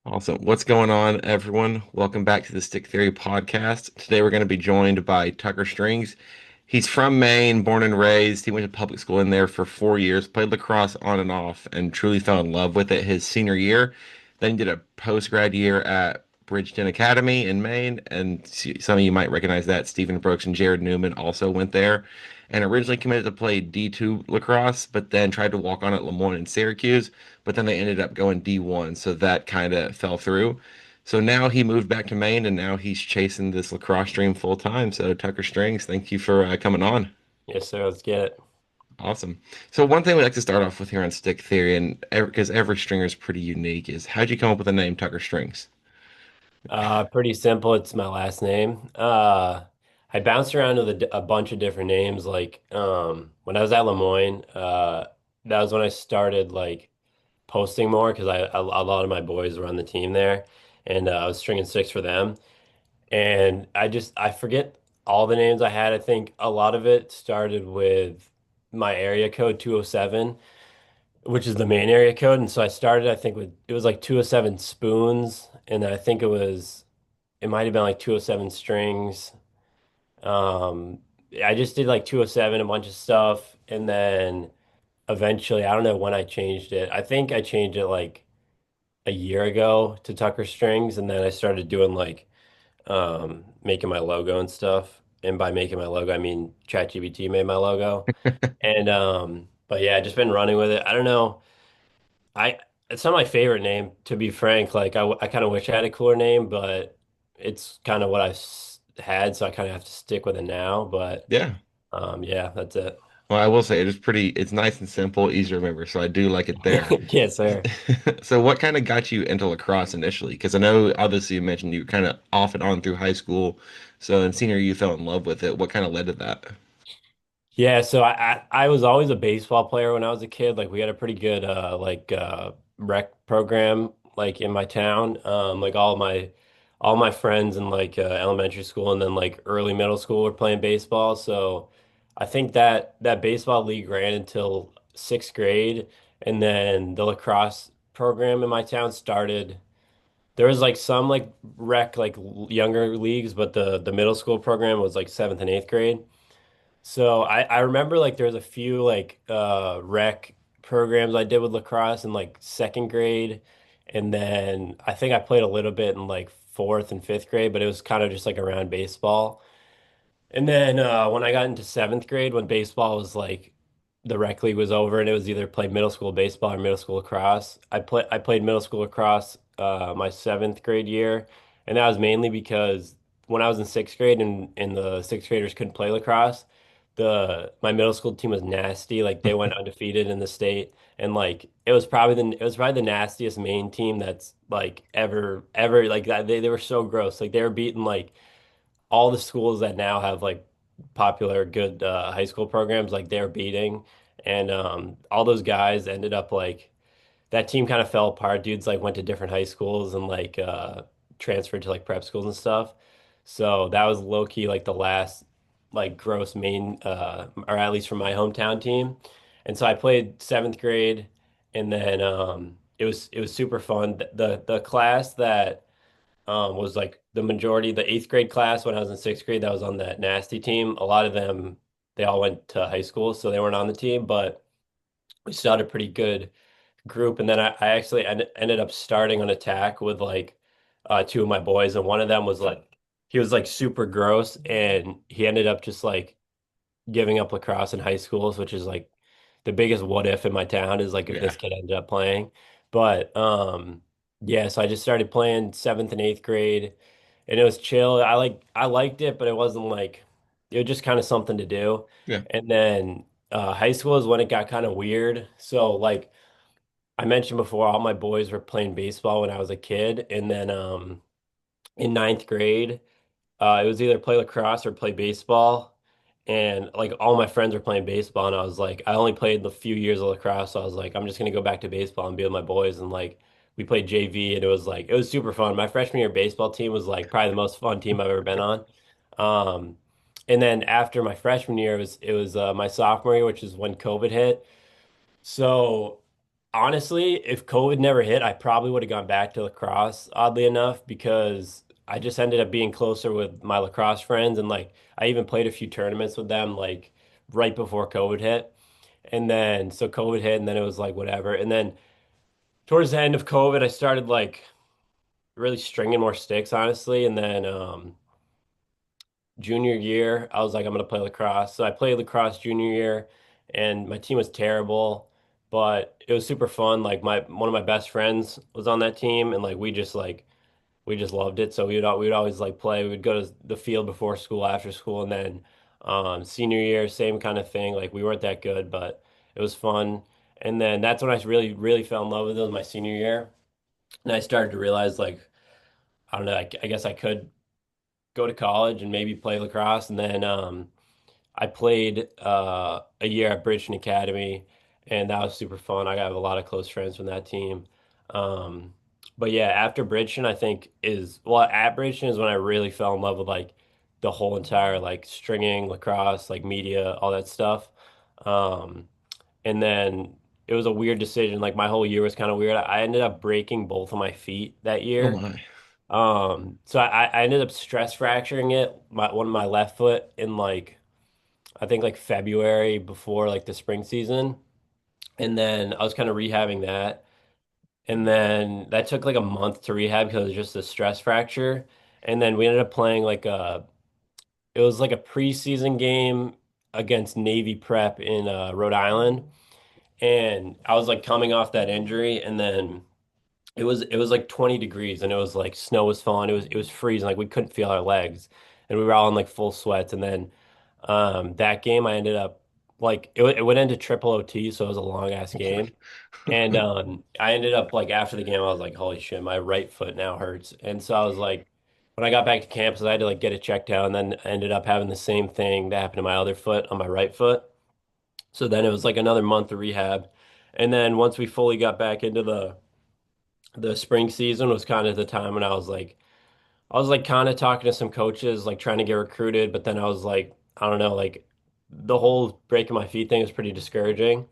Awesome. What's going on, everyone? Welcome back to the Stick Theory podcast. Today we're going to be joined by Tucker Strings. He's from Maine, born and raised. He went to public school in there for 4 years, played lacrosse on and off, and truly fell in love with it his senior year. Then he did a post-grad year at Bridgeton Academy in Maine, and some of you might recognize that. Stephen Brooks and Jared Newman also went there, and originally committed to play D2 lacrosse, but then tried to walk on at Lemoyne and Syracuse, but then they ended up going D1, so that kind of fell through. So now he moved back to Maine, and now he's chasing this lacrosse dream full time. So Tucker Strings, thank you for coming on. Yes, sir. Let's get it. Awesome. So one thing we like to start off with here on Stick Theory, and because every stringer is pretty unique, is how'd you come up with the name Tucker Strings? Pretty simple. It's my last name. I bounced around with a bunch of different names. When I was at Lemoyne, that was when I started posting more because a lot of my boys were on the team there, and I was stringing six for them. And I forget all the names I had. I think a lot of it started with my area code 207, which is the main area code. And so I started, I think, with it was like 207 spoons, and then I think it might have been like 207 strings. Um, I just did like 207, a bunch of stuff, and then eventually, I don't know when I changed it. I think I changed it like a year ago to Tucker Strings, and then I started doing making my logo and stuff. And by making my logo, I mean ChatGPT made my logo. And but yeah, just been running with it. I don't know. I It's not my favorite name, to be frank. I kind of wish I had a cooler name, but it's kind of what had, so I kind of have to stick with it now. But Yeah. yeah, that's it. Well, I will say it's nice and simple, easy to remember. So I do like it there. Yes, sir. So what kind of got you into lacrosse initially? Because I know obviously you mentioned you were kind of off and on through high school. So in senior year, you fell in love with it. What kind of led to that? Yeah, so I was always a baseball player when I was a kid. Like we had a pretty good rec program like in my town. Like all my friends in elementary school and then like early middle school were playing baseball. So I think that baseball league ran until sixth grade, and then the lacrosse program in my town started. There was like some like rec younger leagues, but the middle school program was like seventh and eighth grade. So I remember like there was a few rec programs I did with lacrosse in like second grade, and then I think I played a little bit in like fourth and fifth grade, but it was kind of just like around baseball. And then when I got into seventh grade, when baseball was like the rec league was over, and it was either play middle school baseball or middle school lacrosse. I played middle school lacrosse my seventh grade year, and that was mainly because when I was in sixth grade and the sixth graders couldn't play lacrosse, the my middle school team was nasty. Like they went undefeated in the state, and like it was probably the nastiest main team that's like ever like that. They were so gross. Like they were beating like all the schools that now have like popular good high school programs, like they're beating, and all those guys ended up like that team kind of fell apart. Dudes like went to different high schools and transferred to like prep schools and stuff. So that was low key like the last like gross main or at least from my hometown team. And so I played seventh grade, and then it was super fun. The class that was like the majority, the eighth grade class when I was in sixth grade that was on that nasty team. A lot of them, they all went to high school, so they weren't on the team, but we still had a pretty good group. And then I actually ended up starting on attack with two of my boys, and one of them was like, he was like super gross, and he ended up just like giving up lacrosse in high schools, which is like the biggest what if in my town is like if Yeah. this kid ended up playing. But yeah, so I just started playing seventh and eighth grade, and it was chill. I liked it, but it wasn't like it was just kind of something to do. Yeah. And then high school is when it got kind of weird. So like I mentioned before, all my boys were playing baseball when I was a kid, and then in ninth grade. It was either play lacrosse or play baseball. And like all my friends were playing baseball, and I was like, I only played the few years of lacrosse, so I was like, I'm just gonna go back to baseball and be with my boys. And like we played JV, and it was super fun. My freshman year baseball team was like probably the most fun team I've ever been on. Um, and then after my freshman year, it was my sophomore year, which is when COVID hit. So honestly, if COVID never hit, I probably would have gone back to lacrosse, oddly enough, because I just ended up being closer with my lacrosse friends and like I even played a few tournaments with them like right before COVID hit. And then so COVID hit and then it was like whatever. And then towards the end of COVID, I started like really stringing more sticks, honestly. And then junior year, I was like, I'm gonna play lacrosse. So I played lacrosse junior year, and my team was terrible, but it was super fun. Like my one of my best friends was on that team, and like we just loved it. So we would always like play. We would go to the field before school, after school, and then senior year, same kind of thing. Like we weren't that good, but it was fun. And then that's when I really fell in love with it was my senior year, and I started to realize like I don't know, I guess I could go to college and maybe play lacrosse. And then I played a year at Bridgeton Academy, and that was super fun. I got a lot of close friends from that team. Um, but yeah, after Bridgeton, I think is well, at Bridgeton is when I really fell in love with like the whole entire like stringing, lacrosse, like media, all that stuff. Um, and then it was a weird decision. Like my whole year was kind of weird. I ended up breaking both of my feet that Oh year. my. So I ended up stress fracturing one of my left foot in like I think like February before like the spring season. And then I was kind of rehabbing that. And then that took like a month to rehab because it was just a stress fracture. And then we ended up playing it was like a preseason game against Navy Prep in Rhode Island. And I was like coming off that injury and then it was like 20 degrees and it was like snow was falling. It was freezing. Like we couldn't feel our legs. And we were all in like full sweats. And then that game, I ended up like it went into triple OT, so it was a long ass Oh my. game. And I ended up like after the game, I was like, holy shit, my right foot now hurts. And so I was like, when I got back to campus, I had to like get it checked out, and then I ended up having the same thing that happened to my other foot on my right foot. So then it was like another month of rehab. And then once we fully got back into the spring season was kind of the time when I was like kind of talking to some coaches, like trying to get recruited, but then I was like, I don't know, like the whole breaking my feet thing was pretty discouraging.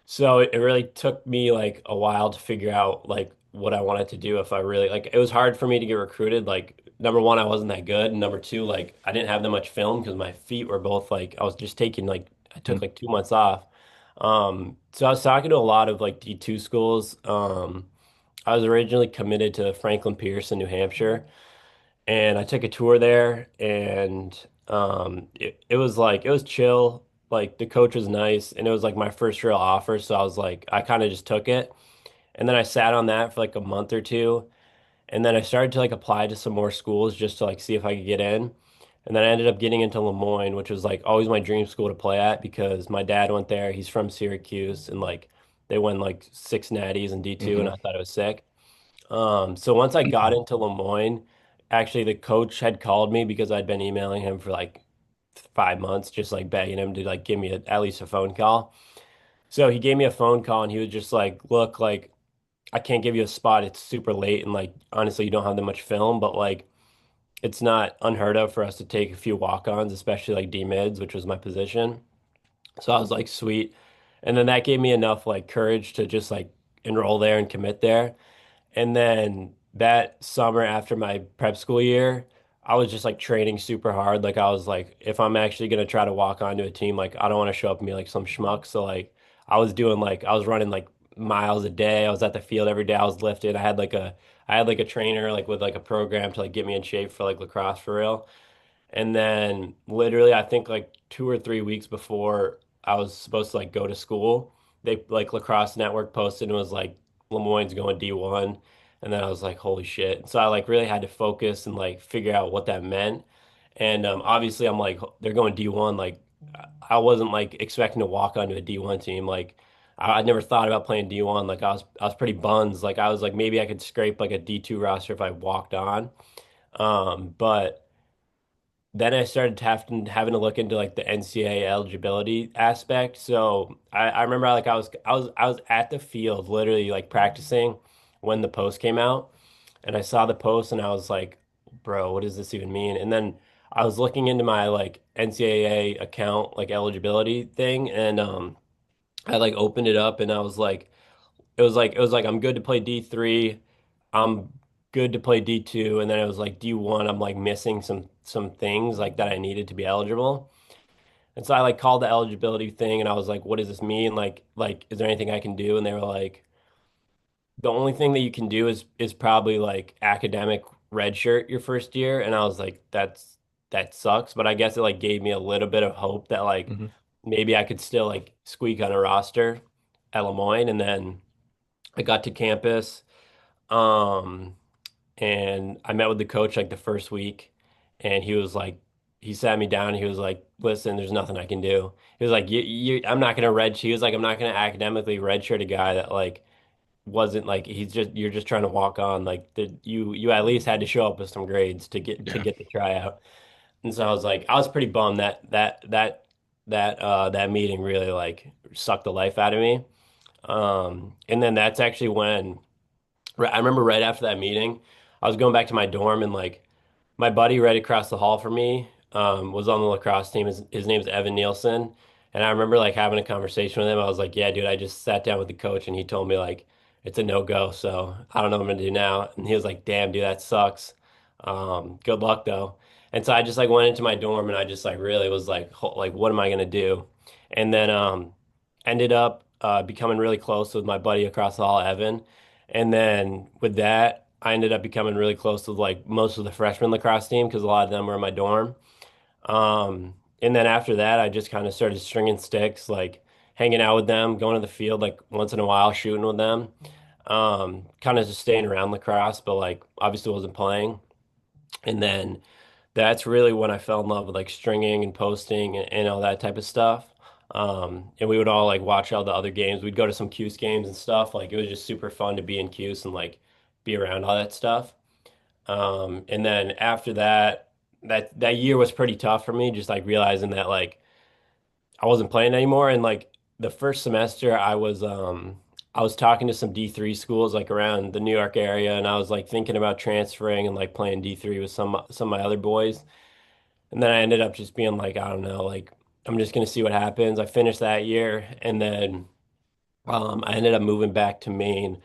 So it really took me like a while to figure out like what I wanted to do if I really like it was hard for me to get recruited. Like number one, I wasn't that good. And number two, like I didn't have that much film because my feet were both like I was just taking like I took like 2 months off. So I was talking to a lot of like D2 schools. I was originally committed to Franklin Pierce in New Hampshire and I took a tour there and it was like it was chill. Like the coach was nice and it was like my first real offer. So I was like I kind of just took it. And then I sat on that for like a month or two. And then I started to like apply to some more schools just to like see if I could get in. And then I ended up getting into Lemoyne, which was like always my dream school to play at because my dad went there. He's from Syracuse and like they won like six natties in D2 and Hmm. I thought it was sick. So once I got into Lemoyne, actually the coach had called me because I'd been emailing him for like 5 months, just like begging him to like give me at least a phone call. So he gave me a phone call and he was just like, look, like I can't give you a spot. It's super late and like honestly, you don't have that much film, but like it's not unheard of for us to take a few walk-ons, especially like D mids, which was my position. So I was like, sweet. And then that gave me enough like courage to just like enroll there and commit there. And then that summer after my prep school year, I was just like training super hard. Like I was like, if I'm actually gonna try to walk onto a team, like I don't want to show up and be like some schmuck. So like I was running like miles a day. I was at the field every day. I was lifted. I had like a trainer like with like a program to like get me in shape for like lacrosse for real. And then literally, I think like 2 or 3 weeks before I was supposed to like go to school, they like Lacrosse Network posted and was like Lemoyne's going D1. And then I was like, holy shit. So I like really had to focus and like figure out what that meant. And obviously I'm like they're going D1. Like I wasn't like expecting to walk onto a D1 team. Like I never thought about playing D1. Like I was pretty buns. Like I was like maybe I could scrape like a D2 roster if I walked on. But then I started having to look into like the NCAA eligibility aspect. So I remember like I was at the field literally like practicing when the post came out and I saw the post and I was like, bro, what does this even mean? And then I was looking into my like NCAA account like eligibility thing and I like opened it up and I was like it was like I'm good to play D3. I'm good to play D2, and then it was like D1. I'm like missing some things like that I needed to be eligible. And so I like called the eligibility thing, and I was like, "What does this mean? Like, is there anything I can do?" And they were like, "The only thing that you can do is probably like academic redshirt your first year." And I was like, that sucks." But I guess it like gave me a little bit of hope that like Hmm. maybe I could still like squeak on a roster at Lemoyne. And then I got to campus. Um, and I met with the coach like the first week, and he was like, he sat me down. And he was like, "Listen, there's nothing I can do." He was like, I'm not gonna red." He was like, "I'm not gonna academically redshirt a guy that like wasn't like you're just trying to walk on. Like you at least had to show up with some grades to get Yeah. the tryout." And so I was like, I was pretty bummed that meeting really like sucked the life out of me. And then that's actually when. I remember right after that meeting, I was going back to my dorm, and like my buddy right across the hall from me was on the lacrosse team. His name's Evan Nielsen. And I remember like having a conversation with him. I was like, "Yeah, dude, I just sat down with the coach and he told me like it's a no-go. So I don't know what I'm gonna do now." And he was like, "Damn, dude, that sucks. Good luck though." And so I just like went into my dorm and I just like really was like, like, what am I gonna do?" And then ended up becoming really close with my buddy across the hall, Evan. And then with that, I ended up becoming really close with like most of the freshman lacrosse team because a lot of them were in my dorm. And then after that, I just kind of started stringing sticks, like hanging out with them, going to the field like once in a while, shooting with them. Kind of just staying around lacrosse, but like obviously wasn't playing. And then that's really when I fell in love with like stringing and posting and all that type of stuff. And we would all like watch all the other games. We'd go to some Cuse games and stuff. Like it was just super fun to be in Cuse and like be around all that stuff. And then after that, that year was pretty tough for me, just like realizing that like I wasn't playing anymore. And like the first semester, I was talking to some D3 schools like around the New York area, and I was like thinking about transferring and like playing D3 with some of my other boys. And then I ended up just being like, I don't know, like I'm just gonna see what happens. I finished that year, and then I ended up moving back to Maine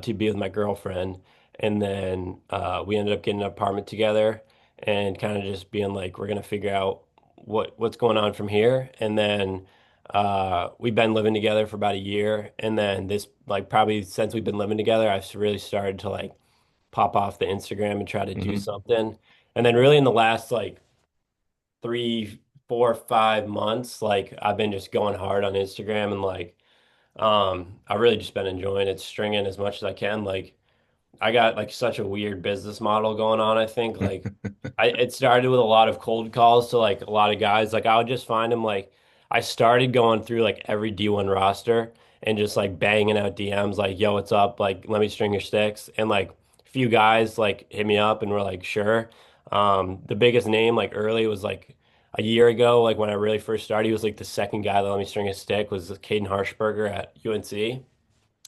to be with my girlfriend, and then we ended up getting an apartment together and kind of just being like, we're gonna figure out what's going on from here. And then we've been living together for about a year, and then this like probably since we've been living together, I've really started to like pop off the Instagram and try to do Hmm. something. And then really in the last like 3, 4, 5 months, like I've been just going hard on Instagram and like I've really just been enjoying it, stringing as much as I can. Like I got like such a weird business model going on, I think. Like it started with a lot of cold calls to like a lot of guys. Like I would just find them like I started going through like every D1 roster and just like banging out DMs like, "Yo, what's up? Like let me string your sticks." And like a few guys like hit me up and were like, "Sure." The biggest name like early was like a year ago, like when I really first started, he was like the second guy that let me string a stick was Caden Harshberger at UNC.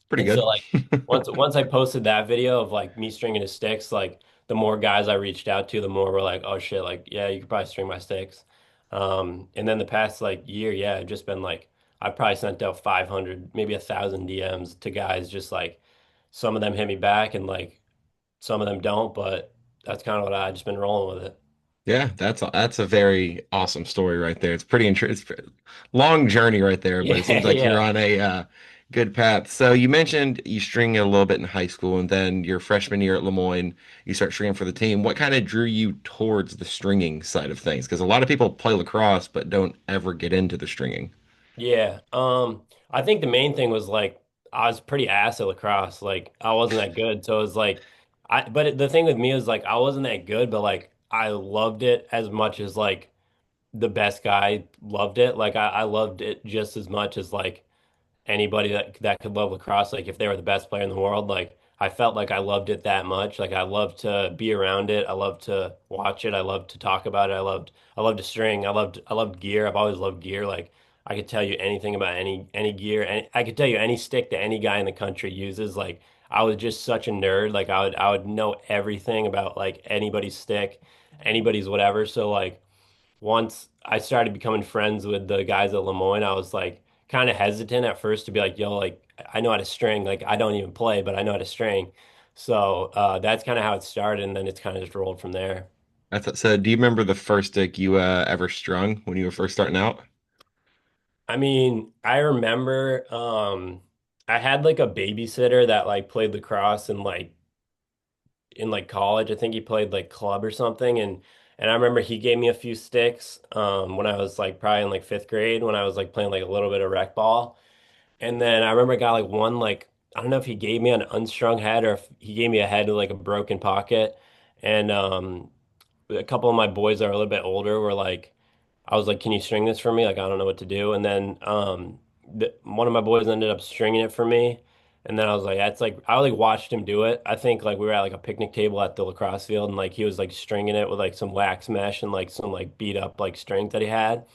Pretty And so good. like once I posted that video of like me stringing his sticks, like the more guys I reached out to, the more were like, "Oh shit, like yeah, you could probably string my sticks." And then the past like year, yeah, I've just been like I've probably sent out 500, maybe 1,000 DMs to guys, just like some of them hit me back and like some of them don't, but that's kind of what I just been rolling with it. Yeah, that's a very awesome story right there. It's pretty it's a long journey right there, but it Yeah, seems like you're yeah. on a good path. So you mentioned you string a little bit in high school, and then your freshman year at Lemoyne, you start stringing for the team. What kind of drew you towards the stringing side of things? Because a lot of people play lacrosse but don't ever get into the stringing. Yeah. I think the main thing was like I was pretty ass at lacrosse. Like I wasn't that good. So it was like the thing with me is like I wasn't that good, but like I loved it as much as like the best guy loved it. Like I loved it just as much as like anybody that could love lacrosse, like if they were the best player in the world, like I felt like I loved it that much. Like I loved to be around it. I loved to watch it. I loved to talk about it. I loved to string. I loved gear. I've always loved gear. Like I could tell you anything about any gear, and I could tell you any stick that any guy in the country uses. Like I was just such a nerd. Like I would know everything about like anybody's stick, anybody's whatever. So like once I started becoming friends with the guys at Lemoyne, I was like kind of hesitant at first to be like, yo, like I know how to string. Like I don't even play, but I know how to string. So that's kind of how it started, and then it's kind of just rolled from there. I thought so. Do you remember the first stick you ever strung when you were first starting out? I mean, I remember I had like a babysitter that like played lacrosse and like in like college. I think he played like club or something, and I remember he gave me a few sticks when I was like probably in like fifth grade when I was like playing like a little bit of rec ball. And then I remember I got like one like I don't know if he gave me an unstrung head or if he gave me a head with like a broken pocket. And a couple of my boys that are a little bit older were like, I was like, "Can you string this for me?" Like I don't know what to do. And then one of my boys ended up stringing it for me. And then I was like, "That's like I like watched him do it." I think like we were at like a picnic table at the lacrosse field, and like he was like stringing it with like some wax mesh and like some like beat up like string that he had.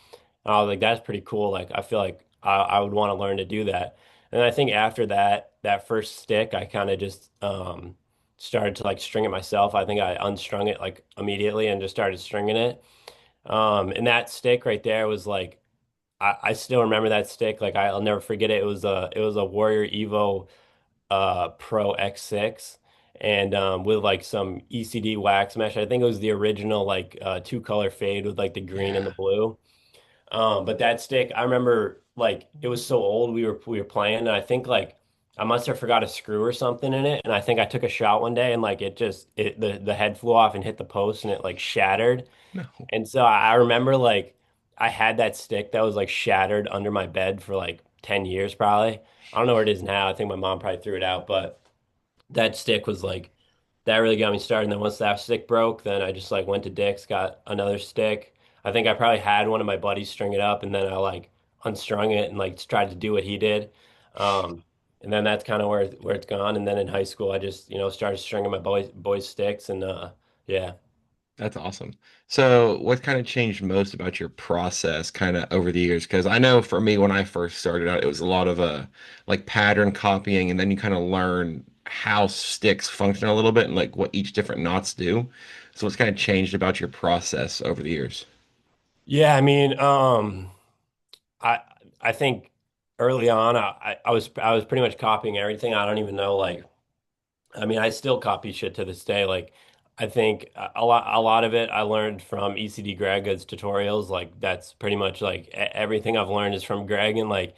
I was like, that's pretty cool. Like, I feel like I would want to learn to do that. And I think after that first stick, I kind of just started to like string it myself. I think I unstrung it like immediately and just started stringing it. And that stick right there was like, I still remember that stick. Like, I'll never forget it. It was a Warrior Evo Pro X6 and with like some ECD wax mesh. I think it was the original like two color fade with like the green and Yeah. the blue. But that stick, I remember like it was so old we were playing, and I think like I must have forgot a screw or something in it, and I think I took a shot one day and like the head flew off and hit the post and it like shattered. No. And so I remember like I had that stick that was like shattered under my bed for like 10 years probably. I don't know where it is now. I think my mom probably threw it out, but that stick was like that really got me started. And then once that stick broke, then I just like went to Dick's, got another stick. I think I probably had one of my buddies string it up, and then I like unstrung it and like tried to do what he did. Um, and then that's kind of where it's gone. And then in high school, I just started stringing my boys sticks, and yeah. That's awesome. So, what kind of changed most about your process kind of over the years? Because I know for me, when I first started out, it was a lot of like pattern copying, and then you kind of learn how sticks function a little bit and like what each different knots do. So, what's kind of changed about your process over the years? Yeah, I mean, I I think early on I was pretty much copying everything. I don't even know like I mean, I still copy shit to this day. Like, I think a lot of it I learned from ECD Greg's tutorials. Like, that's pretty much like everything I've learned is from Greg. And like,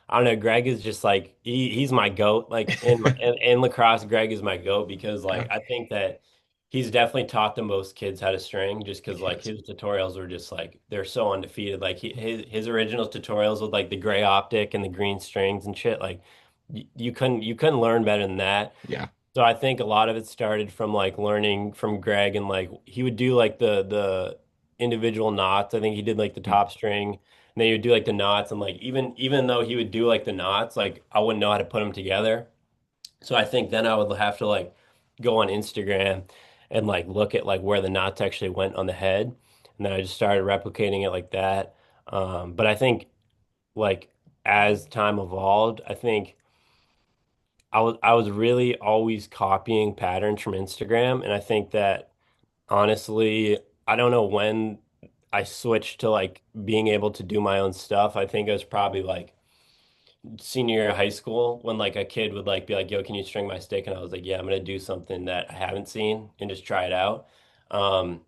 I don't know, Greg is just like he's my goat. Like in lacrosse, Greg is my goat because Yeah, like I think that he's definitely taught the most kids how to string just because he like has. his tutorials were just like they're so undefeated. Like his original tutorials with like the gray optic and the green strings and shit. Like you couldn't learn better than that. Yeah. So I think a lot of it started from like learning from Greg and like he would do like the individual knots. I think he did like the Mm. top string and then he would do like the knots and like even though he would do like the knots, like I wouldn't know how to put them together. So I think then I would have to like go on Instagram and like look at like where the knots actually went on the head. And then I just started replicating it like that. But I think like as time evolved, I think I was really always copying patterns from Instagram, and I think that honestly, I don't know when I switched to like being able to do my own stuff. I think it was probably like senior year of high school when like a kid would like be like, "Yo, can you string my stick?" And I was like, "Yeah, I'm gonna do something that I haven't seen and just try it out." Um,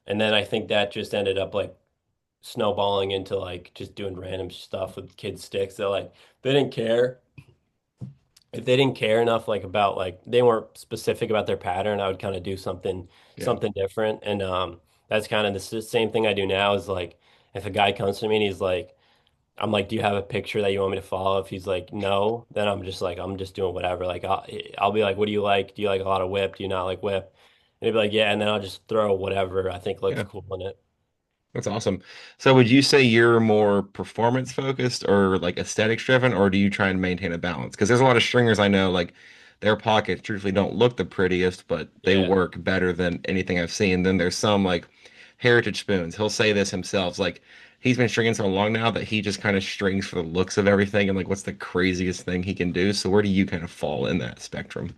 and then I think that just ended up like snowballing into like just doing random stuff with kids' sticks that like they didn't care if they didn't care enough like about like they weren't specific about their pattern, I would kind of do something Yeah. something different. And that's kind of the same thing I do now is like if a guy comes to me and he's like I'm like, do you have a picture that you want me to follow? If he's like, no, then I'm just like, I'm just doing whatever. Like, I'll be like, what do you like? Do you like a lot of whip? Do you not like whip? And he'd be like, yeah. And then I'll just throw whatever I think looks Yeah. cool in it. That's awesome. So would you say you're more performance focused or like aesthetics driven, or do you try and maintain a balance? Because there's a lot of stringers I know, like their pockets truthfully don't look the prettiest, but they Yeah. work better than anything I've seen. Then there's some like Heritage Spoons. He'll say this himself. It's like he's been stringing so long now that he just kind of strings for the looks of everything and like what's the craziest thing he can do. So where do you kind of fall in that spectrum?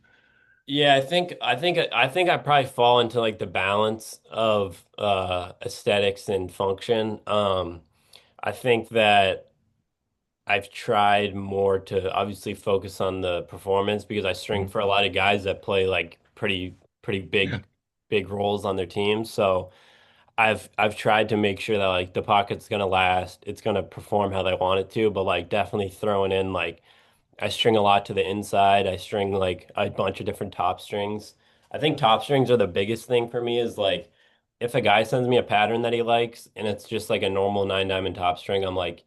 Yeah, I think I probably fall into like the balance of aesthetics and function. I think that I've tried more to obviously focus on the performance because I string Mhm. for a lot of guys that play like pretty Yeah. big roles on their team. So I've tried to make sure that like the pocket's gonna last, it's gonna perform how they want it to, but like definitely throwing in like I string a lot to the inside. I string like a bunch of different top strings. I think top strings are the biggest thing for me is like if a guy sends me a pattern that he likes and it's just like a normal nine diamond top string, I'm like,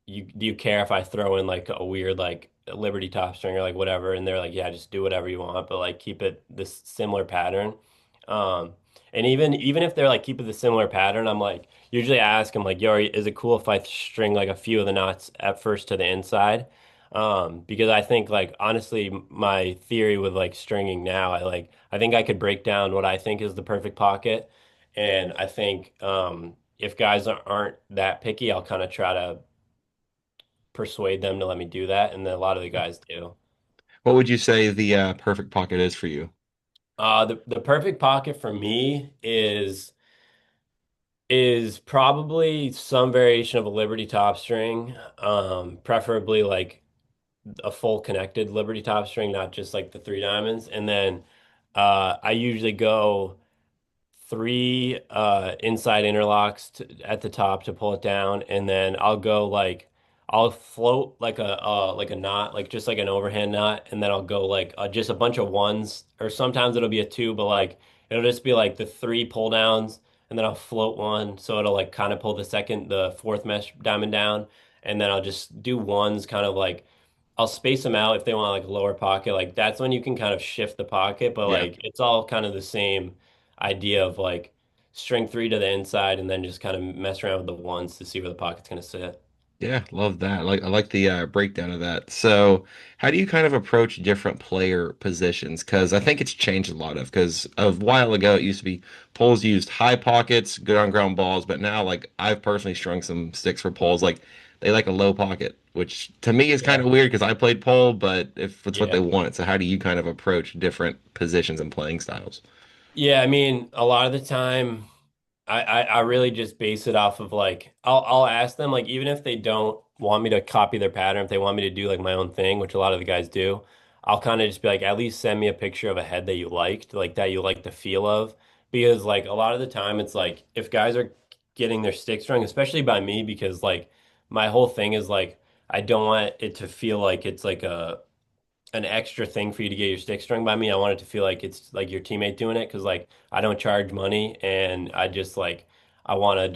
do you care if I throw in like a weird like Liberty top string or like whatever? And they're like, yeah, just do whatever you want, but like keep it this similar pattern. Um, and even if they're like keep it the similar pattern, I'm like usually I ask them like, yo, is it cool if I string like a few of the knots at first to the inside? Because I think like honestly, my theory with like stringing now, I think I could break down what I think is the perfect pocket, and I think if guys aren't that picky, I'll kind of try to persuade them to let me do that, and then a lot of the guys do. What would you say the perfect pocket is for you? The perfect pocket for me is probably some variation of a Liberty top string, preferably like a full connected Liberty top string, not just like the three diamonds. And then I usually go three inside interlocks at the top to pull it down, and then I'll go like I'll float like a knot, like just like an overhand knot, and then I'll go like just a bunch of ones, or sometimes it'll be a two, but like it'll just be like the three pull downs, and then I'll float one, so it'll like kind of pull the fourth mesh diamond down, and then I'll just do ones, kind of like I'll space them out if they want like a lower pocket. Like that's when you can kind of shift the pocket, but Yeah. like it's all kind of the same idea of like string three to the inside and then just kind of mess around with the ones to see where the pocket's gonna sit. Yeah, love that. I like the breakdown of that. So, how do you kind of approach different player positions? Because I think it's changed a lot of. Because a while ago, it used to be poles used high pockets, good on ground balls, but now like I've personally strung some sticks for poles like they like a low pocket, which to me is kind Yeah. of weird because I played pole, but if it's what they Yeah. want, so how do you kind of approach different positions and playing styles? Yeah, I mean, a lot of the time I really just base it off of like I'll ask them like even if they don't want me to copy their pattern, if they want me to do like my own thing, which a lot of the guys do, I'll kind of just be like at least send me a picture of a head that you liked, like that you like the feel of. Because like a lot of the time it's like if guys are getting their stick strung, especially by me, because like my whole thing is like I don't want it to feel like it's like a an extra thing for you to get your stick strung by me. I want it to feel like it's like your teammate doing it because like I don't charge money and I just like I want to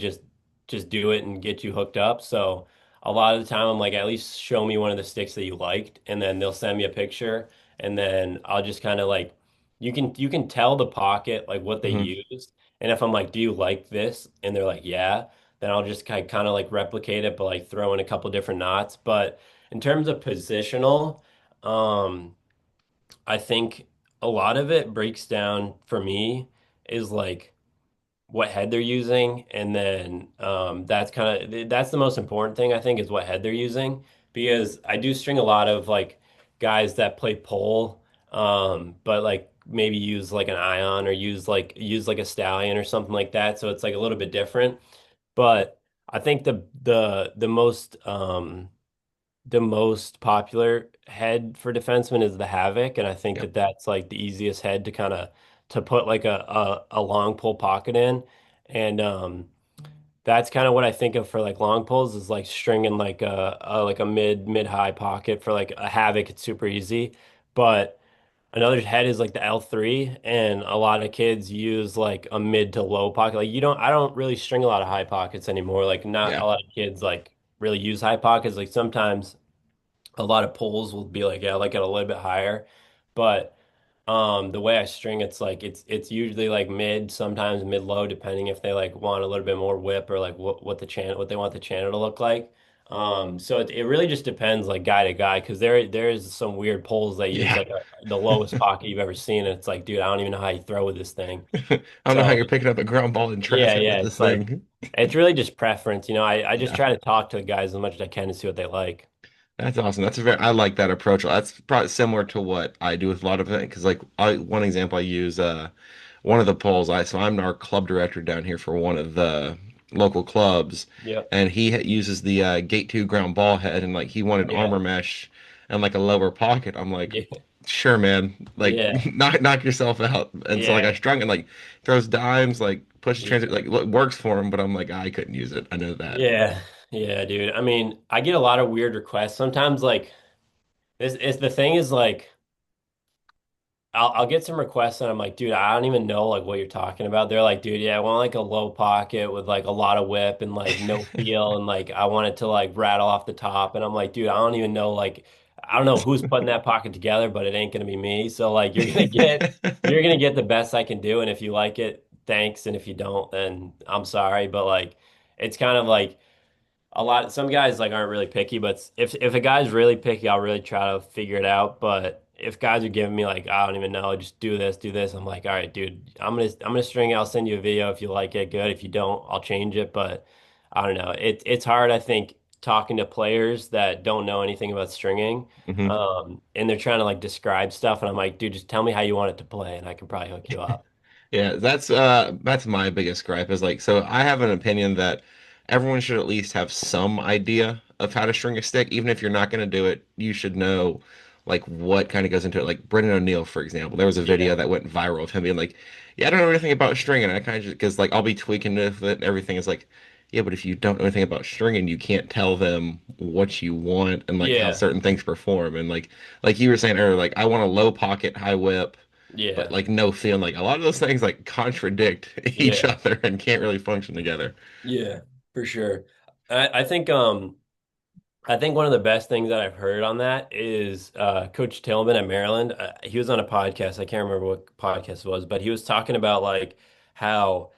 just do it and get you hooked up. So a lot of the time I'm like at least show me one of the sticks that you liked and then they'll send me a picture and then I'll just kind of like you can tell the pocket like what they Hmm. used. And if I'm like, do you like this? And they're like, yeah, then I'll just kind of like replicate it, but like throw in a couple different knots. But in terms of positional, um, I think a lot of it breaks down for me is like what head they're using, and then that's the most important thing I think is what head they're using because I do string a lot of like guys that play pole, but like maybe use like an ion or use like a stallion or something like that, so it's like a little bit different. But I think the most popular head for defensemen is the Havoc, and I think Yep. that that's like the easiest head to kind of to put like a long pull pocket in, and that's kind of what I think of for like long pulls is like stringing like a mid high pocket for like a Havoc. It's super easy, but another head is like the L3, and a lot of kids use like a mid to low pocket. Like I don't really string a lot of high pockets anymore. Like not Yeah. a lot of kids like really use high pockets. Like sometimes a lot of pulls will be like, yeah, I like it a little bit higher. But the way I string it's like it's usually like mid, sometimes mid low, depending if they like want a little bit more whip or like what they want the channel to look like. So it really just depends like guy to guy because there's some weird pulls that use Yeah. like the lowest pocket you've ever seen. And it's like, dude, I don't even know how you throw with this thing. I don't know how So you're picking up a ground ball in yeah, traffic yeah, with this it's like thing. it's really just preference. I just Yeah. try to talk to the guys as much as I can to see what they like. That's awesome. I like that approach. That's probably similar to what I do with a lot of it. Because like one example I use, one of the polls. So I'm our club director down here for one of the local clubs, Yep. and uses the gate two ground ball head, and like he wanted Yeah. armor mesh and like a lower pocket. I'm like, Yeah. sure, man, like Yeah. knock yourself out. And so like I Yeah. strung and like throws dimes, like pushes transit, Yeah. like works for him, but I'm like I couldn't use it. I know that. Yeah. Yeah, dude. I mean, I get a lot of weird requests. Sometimes like this is the thing is like I'll get some requests and I'm like, dude, I don't even know like what you're talking about. They're like, dude, yeah, I want like a low pocket with like a lot of whip and like no feel and like I want it to like rattle off the top. And I'm like, dude, I don't even know like I don't know who's putting that pocket together, but it ain't gonna be me. So like you're gonna get the best I can do. And if you like it, thanks. And if you don't, then I'm sorry. But like it's kind of like some guys like aren't really picky, but if a guy's really picky, I'll really try to figure it out. But if guys are giving me like I don't even know, just do this, I'm like, all right, dude, I'm gonna string it. I'll send you a video if you like it, good. If you don't, I'll change it. But I don't know. It's hard, I think, talking to players that don't know anything about stringing, hmm and they're trying to like describe stuff, and I'm like, dude, just tell me how you want it to play, and I can probably hook you up. Yeah, that's my biggest gripe is like so I have an opinion that everyone should at least have some idea of how to string a stick. Even if you're not going to do it, you should know like what kind of goes into it. Like Brendan O'Neill, for example, there was a Yeah, video that went viral of him being like, "Yeah, I don't know anything about stringing." I kind of just because like I'll be tweaking with it and everything is like, yeah, but if you don't know anything about stringing, you can't tell them what you want and like how yeah, certain things perform. And like you were saying earlier, like I want a low pocket, high whip but yeah, like no feeling like a lot of those things like contradict each yeah. other and can't really function together. Yeah, for sure. I think one of the best things that I've heard on that is Coach Tillman at Maryland. He was on a podcast. I can't remember what podcast it was, but he was talking about like how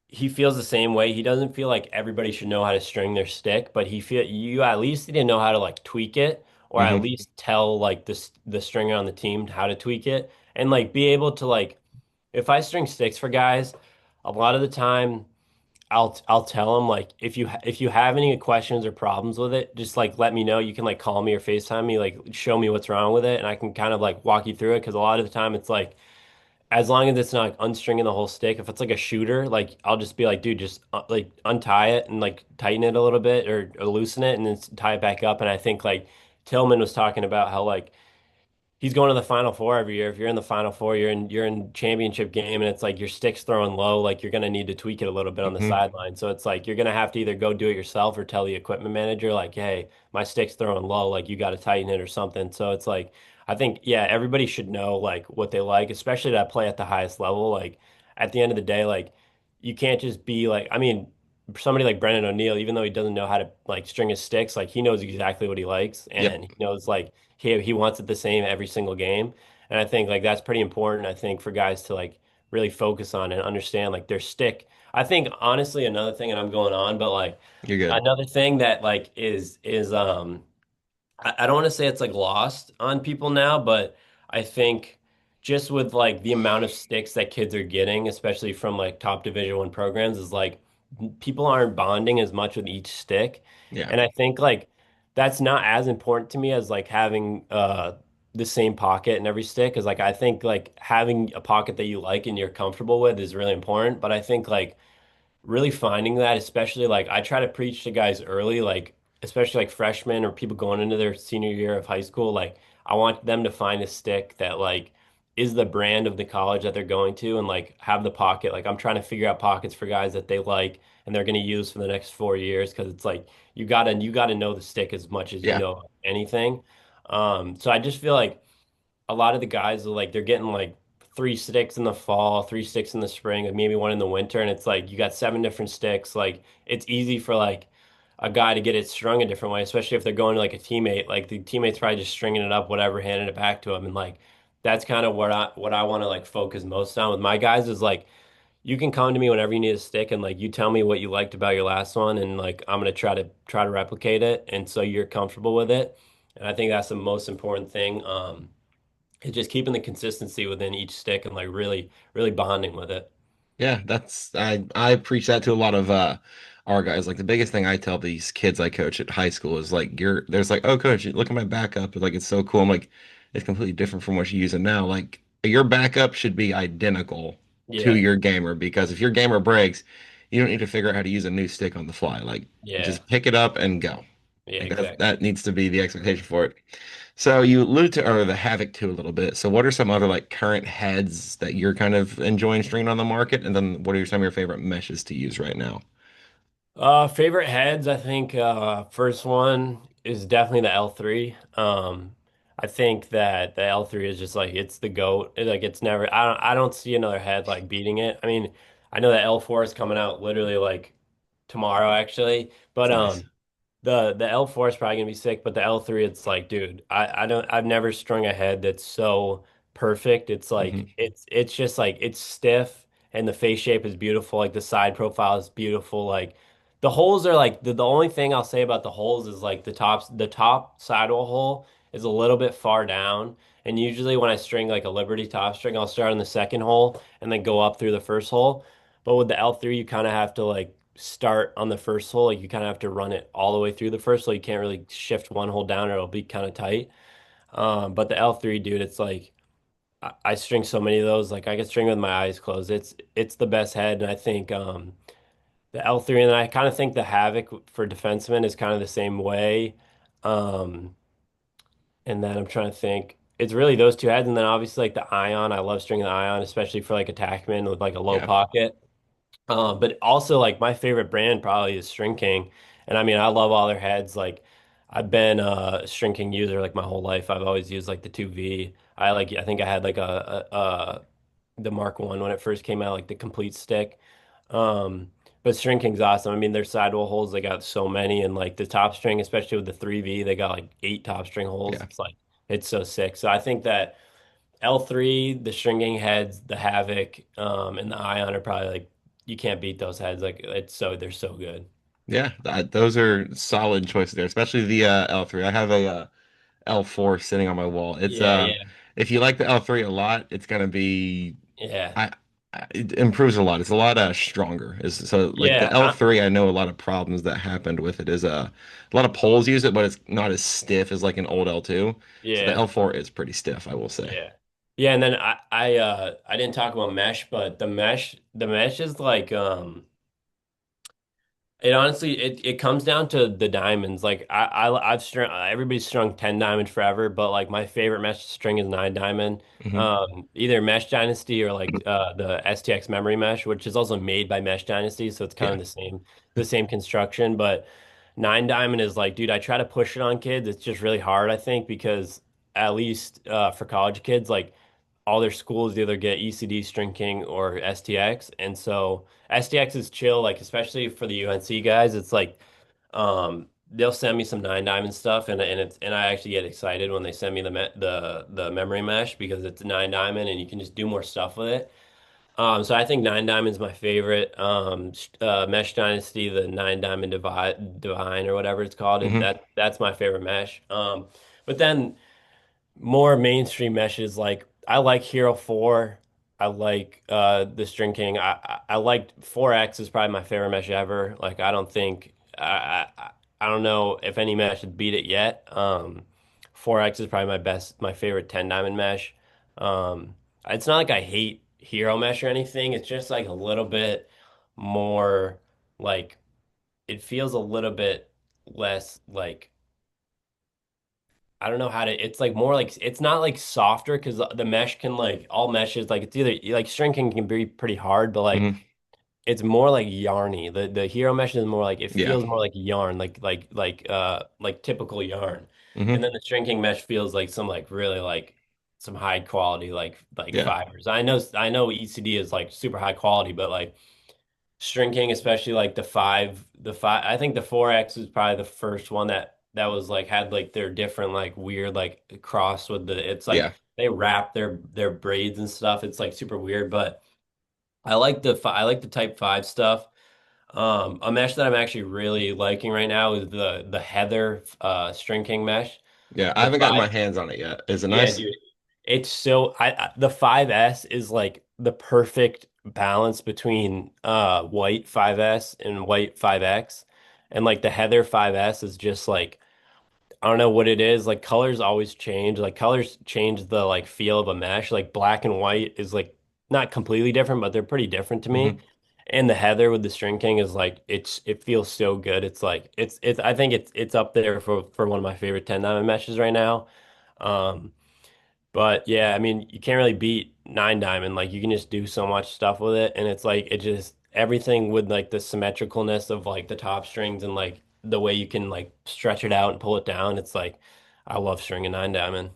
he feels the same way. He doesn't feel like everybody should know how to string their stick, but he feel you at least need to know how to like tweak it or at hmm least tell like the stringer on the team how to tweak it and like be able to like if I string sticks for guys, a lot of the time I'll tell them like if you have any questions or problems with it, just like let me know. You can like call me or FaceTime me, like show me what's wrong with it, and I can kind of like walk you through it. Because a lot of the time it's like as long as it's not like unstringing the whole stick, if it's like a shooter, like I'll just be like, dude, just like untie it and like tighten it a little bit or loosen it and then tie it back up. And I think like Tillman was talking about how like he's going to the Final Four every year. If you're in the Final Four, you're in championship game, and it's like your stick's throwing low. Like you're gonna need to tweak it a little bit on the hmm sideline. So it's like you're gonna have to either go do it yourself or tell the equipment manager, like, hey, my stick's throwing low. Like you got to tighten it or something. So it's like I think yeah, everybody should know like what they like, especially that play at the highest level. Like at the end of the day, like you can't just be like I mean. Somebody like Brendan O'Neill, even though he doesn't know how to like string his sticks, like he knows exactly what he likes, Yep, and he knows like he wants it the same every single game. And I think like that's pretty important, I think, for guys to like really focus on and understand like their stick. I think honestly another thing, and I'm going on, but like you're good. another thing that like is I don't want to say it's like lost on people now, but I think just with like the amount of sticks that kids are getting, especially from like top Division 1 programs, is like people aren't bonding as much with each stick. Yeah, And I think like that's not as important to me as like having the same pocket in every stick. Because like I think like having a pocket that you like and you're comfortable with is really important. But I think like really finding that, especially like I try to preach to guys early, like especially like freshmen or people going into their senior year of high school, like I want them to find a stick that like is the brand of the college that they're going to and like have the pocket. Like I'm trying to figure out pockets for guys that they like and they're going to use for the next 4 years because it's like you gotta know the stick as much as you yeah, know anything. So I just feel like a lot of the guys are like they're getting like 3 sticks in the fall, 3 sticks in the spring, like maybe one in the winter, and it's like you got 7 different sticks. Like it's easy for like a guy to get it strung a different way, especially if they're going to like a teammate. Like the teammate's probably just stringing it up, whatever, handing it back to him, and like that's kind of what I want to like focus most on with my guys is like you can come to me whenever you need a stick and like you tell me what you liked about your last one and like I'm gonna try to replicate it and so you're comfortable with it. And I think that's the most important thing. It's just keeping the consistency within each stick and like really, really bonding with it. yeah. That's I preach that to a lot of our guys. Like the biggest thing I tell these kids I coach at high school is like you're there's like, oh coach, look at my backup. Like it's so cool. I'm like, it's completely different from what you're using now. Like your backup should be identical to Yeah. your gamer because if your gamer breaks, you don't need to figure out how to use a new stick on the fly. Like Yeah. just pick it up and go. Yeah, Like exactly. that needs to be the expectation for it. So you alluded to or the Havoc 2 a little bit. So what are some other like current heads that you're kind of enjoying stringing on the market? And then what are some of your favorite meshes to use right now? Favorite heads, I think first one is definitely the L3. I think that the L3 is just like it's the GOAT. Like it's never I don't see another head like beating it. I mean, I know that L4 is coming out literally like tomorrow actually, but It's nice. the L4 is probably gonna be sick, but the L3, it's like, dude, I've never strung a head that's so perfect. It's like Hmm. it's just like it's stiff and the face shape is beautiful, like the side profile is beautiful. Like the holes are like the only thing I'll say about the holes is like the top sidewall hole is a little bit far down. And usually when I string like a Liberty top string, I'll start on the second hole and then go up through the first hole. But with the L3, you kind of have to like start on the first hole. Like you kind of have to run it all the way through the first hole. You can't really shift one hole down or it'll be kind of tight. But the L3, dude, it's like I string so many of those. Like I can string with my eyes closed. It's the best head, and I think the L3, and I kind of think the Havoc for defensemen is kind of the same way. Um, and then I'm trying to think. It's really those two heads, and then obviously like the Ion. I love stringing the Ion, especially for like attackmen with like a low Yeah. pocket. But also like my favorite brand probably is String King. And I mean I love all their heads. Like I've been a String King user like my whole life. I've always used like the 2V. I think I had like the Mark 1 when it first came out, like the complete stick. But String King's awesome. I mean their sidewall holes, they got so many, and like the top string, especially with the 3V, they got like 8 top string holes. Yeah. It's like it's so sick. So I think that L3, the stringing heads, the Havoc, and the Ion are probably like you can't beat those heads. Like it's so they're so good. Yeah, those are solid choices there, especially the L3. I have a L4 sitting on my wall. It's Yeah, yeah, if you like the L3 a lot, it's gonna be yeah, I, it improves a lot. It's a lot stronger. Is so like the yeah, L3, I know a lot of problems that happened with it is a lot of poles use it, but it's not as stiff as like an old L2. So the yeah, L4 is pretty stiff, I will say. yeah, yeah. And then I didn't talk about mesh, but the mesh is like it honestly it comes down to the diamonds. Like I've strung everybody's strung 10 diamond forever, but like my favorite mesh string is 9 diamond. Hmm. Either Mesh Dynasty or like the STX memory mesh, which is also made by Mesh Dynasty, so it's kind Yeah. of the same construction. But 9 diamond is like, dude, I try to push it on kids. It's just really hard, I think, because at least for college kids, like all their schools either get ECD String King or STX. And so STX is chill, like especially for the UNC guys. It's like they'll send me some 9 diamond stuff, and I actually get excited when they send me the memory mesh because it's 9 diamond and you can just do more stuff with it. So I think 9 diamond is my favorite. Mesh Dynasty, the 9 diamond divine or whatever it's called, Hmm. that's my favorite mesh. But then more mainstream meshes. Like I like Hero 4. I like the String King. I like 4X is probably my favorite mesh ever. Like I don't think I don't know if any mesh has beat it yet. 4X is probably my favorite 10 diamond mesh. It's not like I hate Hero mesh or anything. It's just like a little bit more like it feels a little bit less like I don't know how to. It's like more like it's not like softer because the mesh can like all meshes like it's either like shrinking can be pretty hard, but like Hmm. it's more like yarny. The hero mesh is more like it Yeah. feels more like yarn, like typical yarn, and then Hmm. the shrinking mesh feels like some like really like some high quality like Yeah. fibers. I know ECD is like super high quality, but like shrinking, especially like the five. I think the 4X is probably the first one that was like had like their different like weird like cross with the. It's like Yeah. they wrap their braids and stuff. It's like super weird, but I like the Type 5 stuff. A mesh that I'm actually really liking right now is the Heather String King mesh. Yeah. I The haven't gotten five my hands on it yet. Is it Yeah, nice? dude. It's so the 5S is like the perfect balance between white 5S and white 5X. And like the Heather 5S is just like I don't know what it is. Like colors always change. Like colors change the like feel of a mesh. Like black and white is like not completely different, but they're pretty different to me. Hmm. And the heather with the string king is like it feels so good. It's like it's I think it's up there for one of my favorite 10 diamond meshes right now. Um, but yeah, I mean you can't really beat 9 diamond. Like you can just do so much stuff with it, and it's like it just everything with like the symmetricalness of like the top strings and like the way you can like stretch it out and pull it down. It's like I love stringing 9 diamond.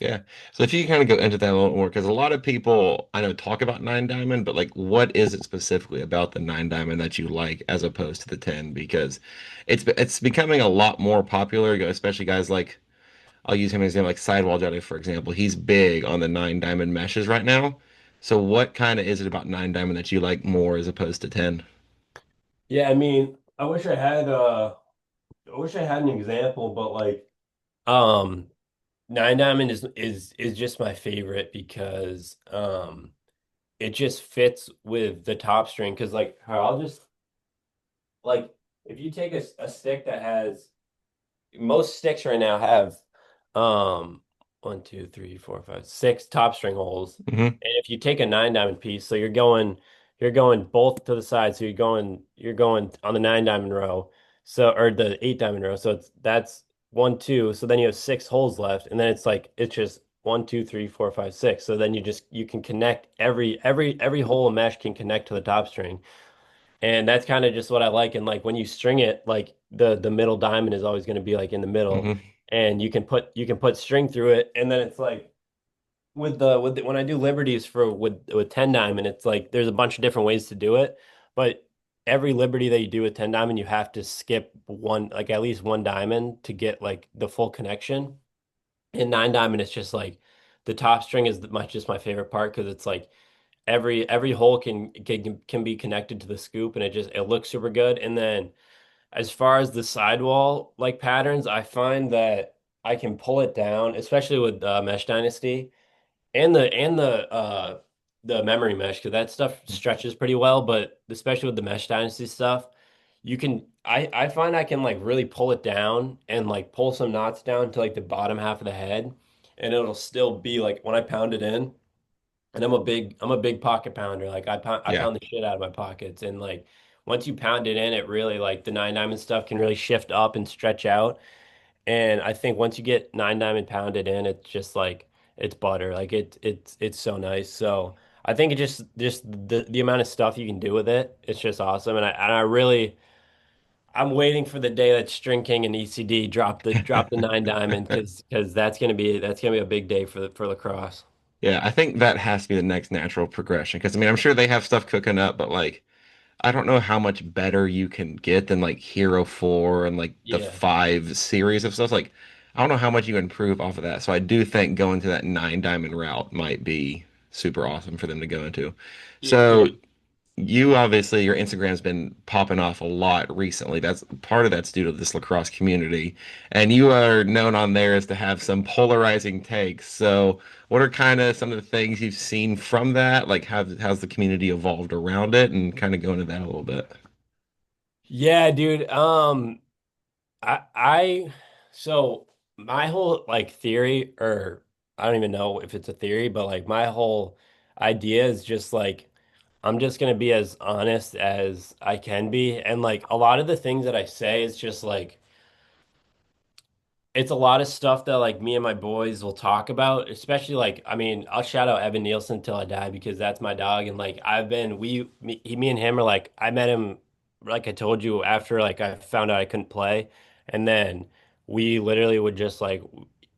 Yeah. So if you kind of go into that a little more, because a lot of people I know talk about nine diamond, but like what is it specifically about the nine diamond that you like as opposed to the 10? Because it's becoming a lot more popular, especially guys like I'll use him as an example, like Sidewall Jedi, for example. He's big on the nine diamond meshes right now. So what kind of is it about nine diamond that you like more as opposed to 10? Yeah, I mean, I wish I had an example, but like um 9 diamond is just my favorite because it just fits with the top string because like I'll just like if you take a stick that has most sticks right now have um one, two, three, four, five, six top string holes. Hmm. And if you take a 9 diamond piece, so you're going both to the side, so you're going on the 9 diamond row. So or the 8 diamond row. So that's one, two. So then you have six holes left, and then it's just one, two, three, four, five, six. So then you can connect every hole of mesh can connect to the top string. And that's kind of just what I like. And like when you string it, like the middle diamond is always going to be like in the middle, Hmm. and you can put string through it, and then it's like when I do liberties for with 10 diamond, it's like there's a bunch of different ways to do it, but every liberty that you do with 10 diamond, you have to skip one like at least one diamond to get like the full connection. In 9 diamond, it's just like the top string is just my favorite part because it's like every hole can be connected to the scoop and it looks super good. And then as far as the sidewall like patterns, I find that I can pull it down, especially with Mesh Dynasty and the memory mesh because that stuff stretches pretty well. But especially with the Mesh Dynasty stuff, I find I can like really pull it down and like pull some knots down to like the bottom half of the head, and it'll still be like when I pound it in. And I'm a big pocket pounder. Like I Yeah. pound the shit out of my pockets. And like once you pound it in, it really like the 9 diamond stuff can really shift up and stretch out. And I think once you get 9 diamond pounded in, it's just like it's butter. Like it's so nice. So I think it just the amount of stuff you can do with it, it's just awesome. And I really I'm waiting for the day that String King and ECD drop the 9 diamond because that's gonna be a big day for lacrosse. Yeah, I think that has to be the next natural progression. Because I mean, I'm sure they have stuff cooking up, but like, I don't know how much better you can get than like Hero 4 and like the Yeah. 5 series of stuff. Like, I don't know how much you improve off of that. So I do think going to that nine diamond route might be super awesome for them to go into. Yeah. So you obviously your Instagram's been popping off a lot recently. That's part of that's due to this lacrosse community, and you are known on there as to have some polarizing takes. So, what are kind of some of the things you've seen from that? Like, how's the community evolved around it, and kind of go into that a little bit. Yeah, dude. I so my whole like theory, or I don't even know if it's a theory, but like my whole idea is just like I'm just gonna be as honest as I can be. And like a lot of the things that I say is just like it's a lot of stuff that like me and my boys will talk about, especially like I mean, I'll shout out Evan Nielsen till I die because that's my dog. And like I've been me and him are like I met him like I told you after like I found out I couldn't play, and then we literally would just like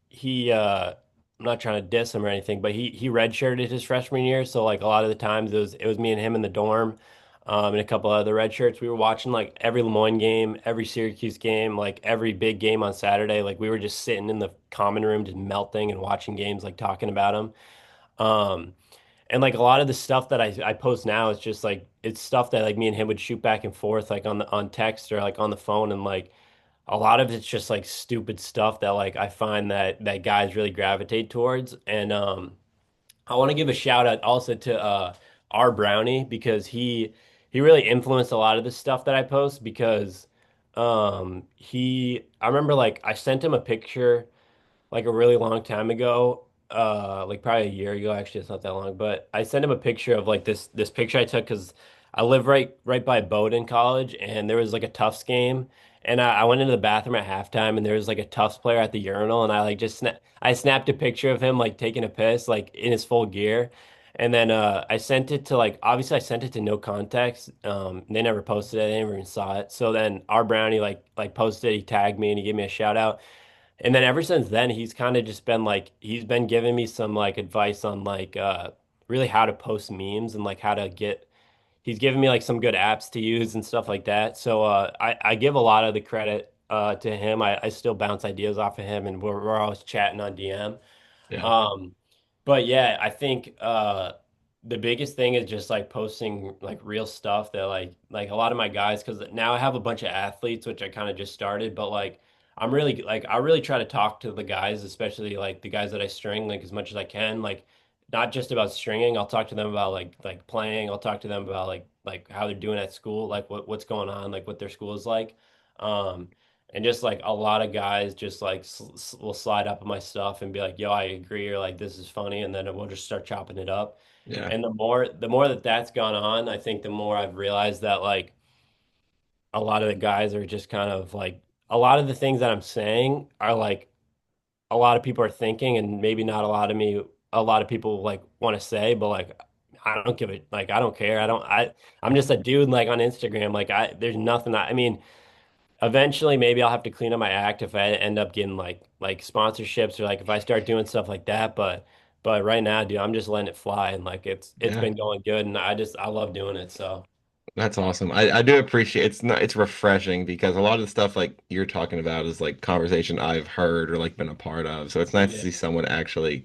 he I'm not trying to diss him or anything, but he redshirted his freshman year, so like a lot of the times it was me and him in the dorm, and a couple other red shirts. We were watching like every Lemoyne game, every Syracuse game, like every big game on Saturday. Like we were just sitting in the common room, just melting and watching games, like talking about them. Um, and like a lot of the stuff that I post now is just like it's stuff that like me and him would shoot back and forth, like on text or like on the phone, and like a lot of it's just like stupid stuff that like I find that guys really gravitate towards. And I want to give a shout out also to R Brownie because he really influenced a lot of the stuff that I post because I remember like I sent him a picture like a really long time ago, like probably a year ago. Actually, it's not that long, but I sent him a picture of like this picture I took because I live right by Bowdoin College, and there was like a Tufts game, and I went into the bathroom at halftime, and there was like a Tufts player at the urinal, and I like just I snapped a picture of him like taking a piss like in his full gear, and then I sent it to like obviously I sent it to No Context. They never posted it, they never even saw it. So then our brownie like posted it, he tagged me and he gave me a shout out. And then ever since then, he's kind of just been like he's been giving me some like advice on like really how to post memes and like how to get he's given me like some good apps to use and stuff like that. So I give a lot of the credit to him. I still bounce ideas off of him and we're always chatting on DM. Yeah. Um, but yeah, I think the biggest thing is just like posting like real stuff that like a lot of my guys, because now I have a bunch of athletes, which I kind of just started, but like I'm really like I really try to talk to the guys, especially like the guys that I string like as much as I can, like not just about stringing. I'll talk to them about like playing. I'll talk to them about like how they're doing at school, like what's going on, like what their school is like. Um, and just like a lot of guys just like will slide up on my stuff and be like, "Yo, I agree," or like, "This is funny," and then we'll just start chopping it up. Yeah. And the more that that's gone on, I think the more I've realized that like a lot of the guys are just kind of like a lot of the things that I'm saying are like a lot of people are thinking, and maybe not a lot of people like want to say, but like I don't give it, like I don't care. I'm just a dude like on Instagram. Like there's nothing. I mean. Eventually, maybe I'll have to clean up my act if I end up getting like sponsorships or like if I start doing stuff like that. But right now, dude, I'm just letting it fly and like it's Yeah. been going good and I love doing it. So That's awesome. I do appreciate it's refreshing because a lot of the stuff like you're talking about is like conversation I've heard or like been a part of. So it's nice to yeah, see someone actually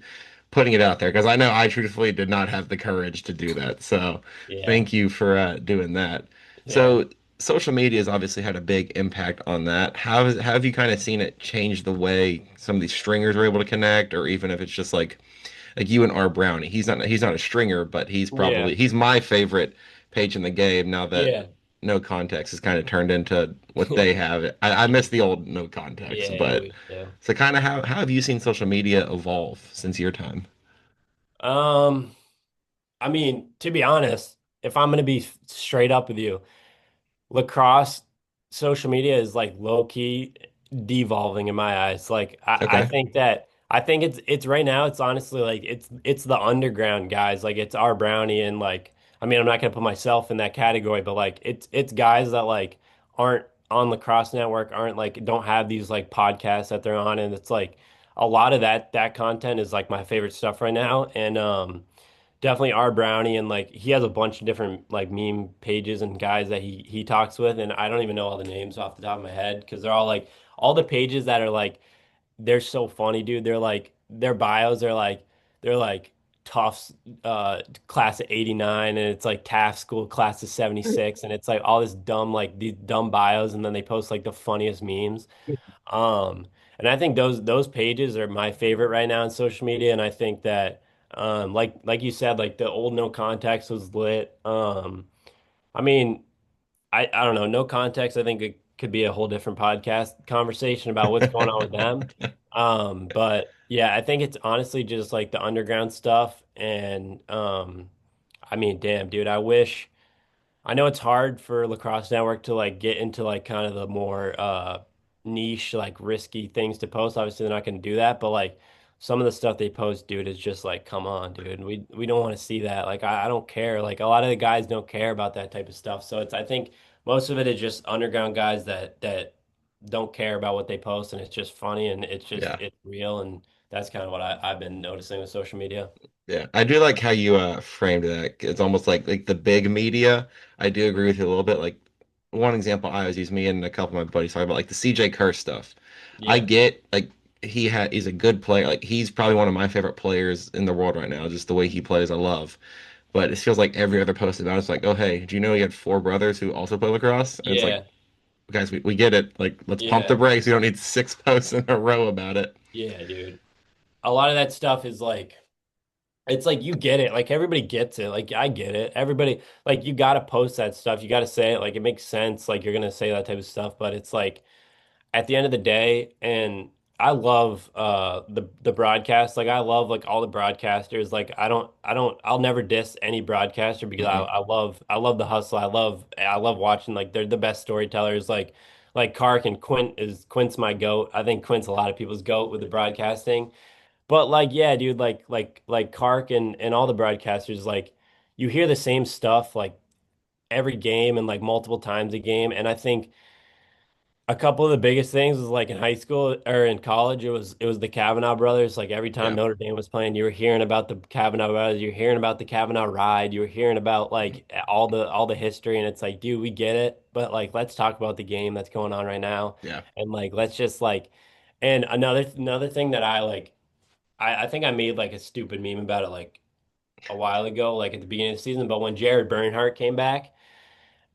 putting it out there because I know I truthfully did not have the courage to do that. So yeah, thank you for doing that. yeah, So social media has obviously had a big impact on that. How have you kind of seen it change the way some of these stringers are able to connect, or even if it's just like you and R. Brownie. He's not a stringer, but yeah, he's my favorite page in the game now that yeah, no context has kind of turned into what they have. I miss the old no context, yeah. but We do. so kind of how have you seen social media evolve since your time? Um, I mean, to be honest, if I'm gonna be straight up with you. Lacrosse social media is like low key devolving in my eyes. Like I Okay. think that I think it's right now it's honestly like it's the underground guys. Like it's our brownie and like I mean I'm not gonna put myself in that category, but like it's guys that like aren't on Lacrosse Network, aren't like don't have these like podcasts that they're on, and it's like a lot of that content is like my favorite stuff right now. And definitely our brownie and like he has a bunch of different like meme pages and guys that he talks with, and I don't even know all the names off the top of my head because they're all like all the pages that are like they're so funny, dude. They're like their bios are like they're like Tufts class of 89 and it's like Taft School class of 76 and it's like all this dumb like these dumb bios and then they post like the funniest memes. Um, and I think those pages are my favorite right now on social media. And I think that like you said, like the old no context was lit. I mean, I don't know, no context, I think it could be a whole different podcast conversation about what's going on with them. But yeah, I think it's honestly just like the underground stuff. And I mean, damn, dude, I know it's hard for Lacrosse Network to like get into like kind of the more niche, like risky things to post. Obviously, they're not going to do that, but like some of the stuff they post, dude, is just like, come on, dude. We don't want to see that. Like I don't care. Like a lot of the guys don't care about that type of stuff. So it's I think most of it is just underground guys that don't care about what they post, and it's just funny and Yeah. it's real, and that's kind of what I've been noticing with social media. Yeah, I do like how you framed that. It's almost like the big media. I do agree with you a little bit. Like one example I always use, me and a couple of my buddies talk about like the CJ Kerr stuff. I Yeah, get like he's a good player. Like he's probably one of my favorite players in the world right now. Just the way he plays, I love. But it feels like every other post about it's like, oh hey, do you know he had four brothers who also play lacrosse? And it's like, yeah, guys, we get it. Like let's pump the yeah, brakes. We don't need six posts in a row about it. yeah, dude. A lot of that stuff is like it's like you get it. Like everybody gets it. Like I get it. Everybody like you got to post that stuff. You got to say it. Like it makes sense. Like you're gonna say that type of stuff. But it's like at the end of the day, and I love the broadcast. Like I love like all the broadcasters. Like I'll never diss any broadcaster because Mm-mm. I love the hustle. I love watching like they're the best storytellers. Like Kark and Quint's my goat. I think Quint's a lot of people's goat with the broadcasting. But like yeah, dude, like Kark and all the broadcasters like you hear the same stuff like every game and like multiple times a game. And I think a couple of the biggest things was like in high school or in college, it was the Kavanaugh brothers. Like every time Yeah. Notre Dame was playing, you were hearing about the Kavanaugh brothers, you're hearing about the Kavanaugh ride, you were hearing about like all the history, and it's like, dude, we get it, but like let's talk about the game that's going on right now. Yeah. And like let's just like and another thing that I like I think I made like a stupid meme about it like a while ago, like at the beginning of the season, but when Jared Bernhardt came back.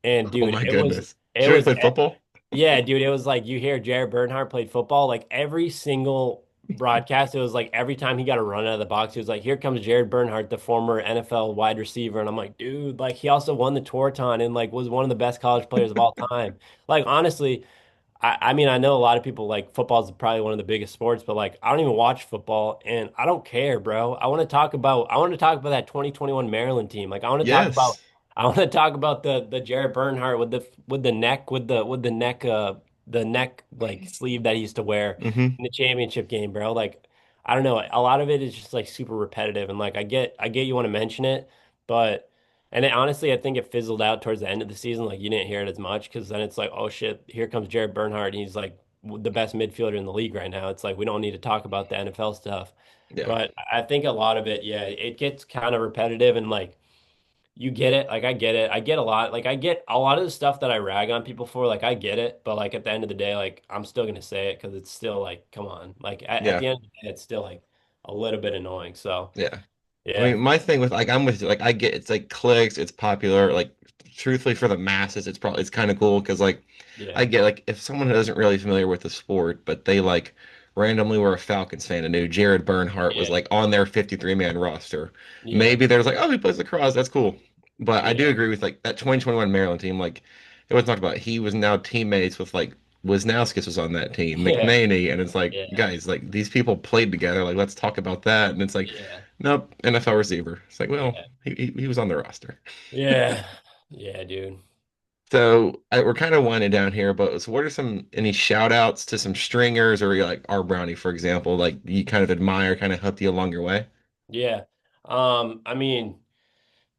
And Oh dude, my it was goodness. it Sure, he was played football? yeah, dude, it was like you hear Jared Bernhardt played football, like every single broadcast, it was like every time he got a run out of the box, he was like, "Here comes Jared Bernhardt, the former NFL wide receiver." And I'm like, dude, like he also won the Torton and like was one of the best college players of all time. Like honestly, I mean, I know a lot of people like football is probably one of the biggest sports, but like I don't even watch football and I don't care, bro. I want to talk about that 2021 Maryland team. Like Yes. I want to talk about the Jared Bernhardt with the neck like sleeve that he used to wear Hmm. in the championship game, bro. Like I don't know, a lot of it is just like super repetitive and like I get you want to mention it, but honestly, I think it fizzled out towards the end of the season. Like you didn't hear it as much because then it's like, oh shit, here comes Jared Bernhardt. And he's like the best midfielder in the league right now. It's like we don't need to talk about the NFL stuff. Yeah. But I think a lot of it, yeah, it gets kind of repetitive and like you get it. Like I get it. I get a lot. Like I get a lot of the stuff that I rag on people for. Like I get it. But like at the end of the day, like I'm still gonna say it because it's still like, come on. Like at Yeah. the end of the day, it's still like a little bit annoying. So Yeah. I yeah, mean, my thing with like I'm with you. Like I get it's like clicks, it's popular. Like truthfully, for the masses, it's kind of cool because like yeah, I get like if someone who isn't really familiar with the sport, but they like randomly were a Falcons fan and knew Jared Bernhardt was yeah, like on their 53-man roster. yeah, Maybe there's like, oh, he plays lacrosse, that's cool. But I do yeah, agree with like that 2021 Maryland team. Like it was talked about. He was now teammates with like Wisnauskas was on that team, yeah, McNaney, and it's like yeah. guys, like these people played together. Like let's talk about that. And it's like Yeah. nope, NFL receiver. It's like, well, Yeah. he was on the roster. Yeah. Yeah, dude. So we're kind of winding down here, but so what are any shout outs to some stringers or like our Brownie, for example, like you kind of admire, kind of helped you along your way? Yeah. I mean,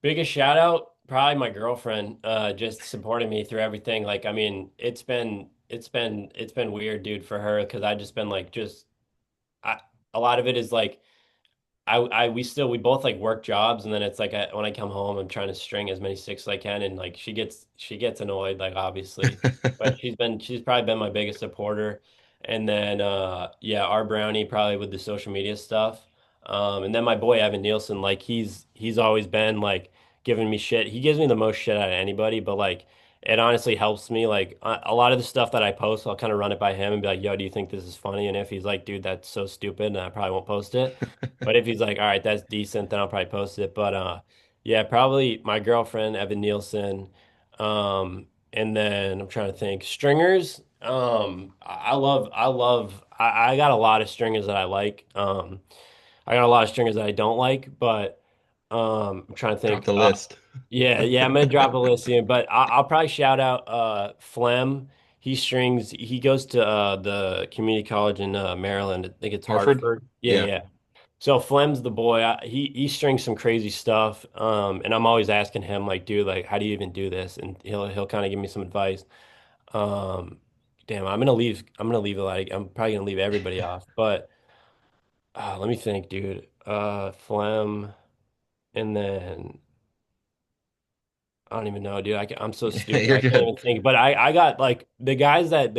biggest shout out, probably my girlfriend, just supporting me through everything. Like, I mean, it's been weird, dude, for her because I just been like I a lot of it is like we both like work jobs and then it's like when I come home I'm trying to string as many sticks as I can and like she gets annoyed like obviously but she's probably been my biggest supporter and then yeah our brownie probably with the social media stuff and then my boy Evan Nielsen like he's always been like giving me shit. He gives me the most shit out of anybody, but like it honestly helps me like a lot of the stuff that I post I'll kind of run it by him and be like, yo, do you think this is funny? And if he's like, dude, that's so stupid, and I probably won't post it. But if he's like, all right, that's decent, then I'll probably post it. But yeah, probably my girlfriend, Evan Nielsen. And then I'm trying to think. Stringers. I got a lot of stringers that I like. I got a lot of stringers that I don't like, but I'm trying to Drop think. the list. Yeah, I'm gonna drop a list here, but I'll probably shout out Flem. He goes to the community college in Maryland. I think it's Hartford? Hartford. Yeah, Yeah. yeah. So Flem's the boy. He strings some crazy stuff. And I'm always asking him like, dude, like, how do you even do this? And he'll kind of give me some advice. Um, damn, I'm gonna leave a lot. I'm probably gonna leave everybody off, but let me think, dude. Flem, and then. I don't even know, dude. I'm so stupid. You're I can't good. even think. But I got like the guys that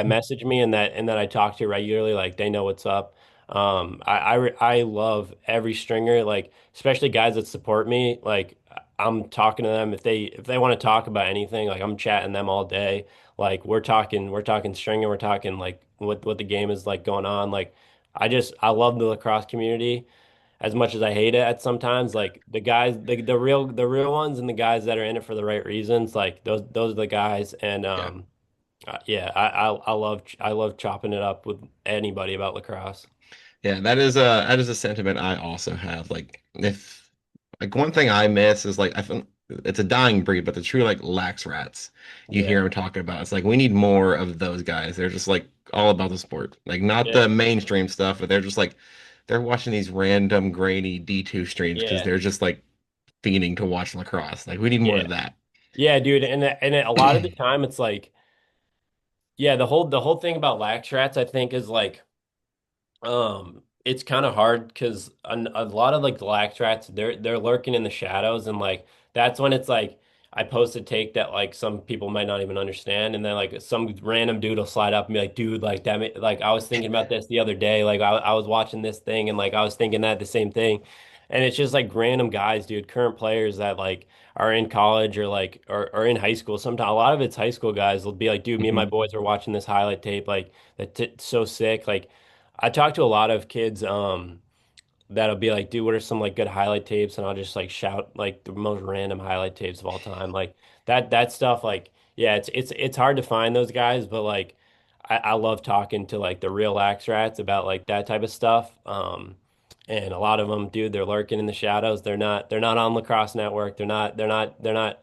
message me and that I talk to regularly, like they know what's up. I love every stringer, like especially guys that support me. Like I'm talking to them if they want to talk about anything, like I'm chatting them all day. Like we're talking stringing, we're talking like what the game is like going on. Like I love the lacrosse community as much as I hate it at sometimes, like the guys, the real ones and the guys that are in it for the right reasons, like those are the guys. And Yeah. Yeah, I love chopping it up with anybody about lacrosse. Yeah, that is a sentiment I also have. Like if like one thing I miss is like I think it's a dying breed, but the true like lax rats you hear Yeah, them talking about. It's like we need more of those guys. They're just like all about the sport. Like not yeah, the mainstream stuff, but they're just like they're watching these random grainy D2 streams because yeah, they're just like fiending to watch lacrosse. Like we need more yeah, of that. yeah, dude. And a lot of the time, it's like, yeah, the whole thing about lax rats, I think, is like. It's kind of hard because a lot of like the lax rats, they're lurking in the shadows, and like that's when it's like I post a take that like some people might not even understand, and then like some random dude will slide up and be like, "Dude, like damn it, like I was thinking about this the other day, like I was watching this thing, and like I was thinking that the same thing," and it's just like random guys, dude, current players that like are in college or like or in high school. Sometimes a lot of it's high school guys will be like, "Dude, me and my Mhm. boys are watching this highlight tape, like that's so sick, like." I talk to a lot of kids that'll be like, dude, what are some like good highlight tapes? And I'll just like shout like the most random highlight tapes of all time. Like that stuff, like, yeah, it's hard to find those guys, but like I love talking to like the real lax rats about like that type of stuff. And a lot of them, dude, they're lurking in the shadows. They're not on Lacrosse Network. They're not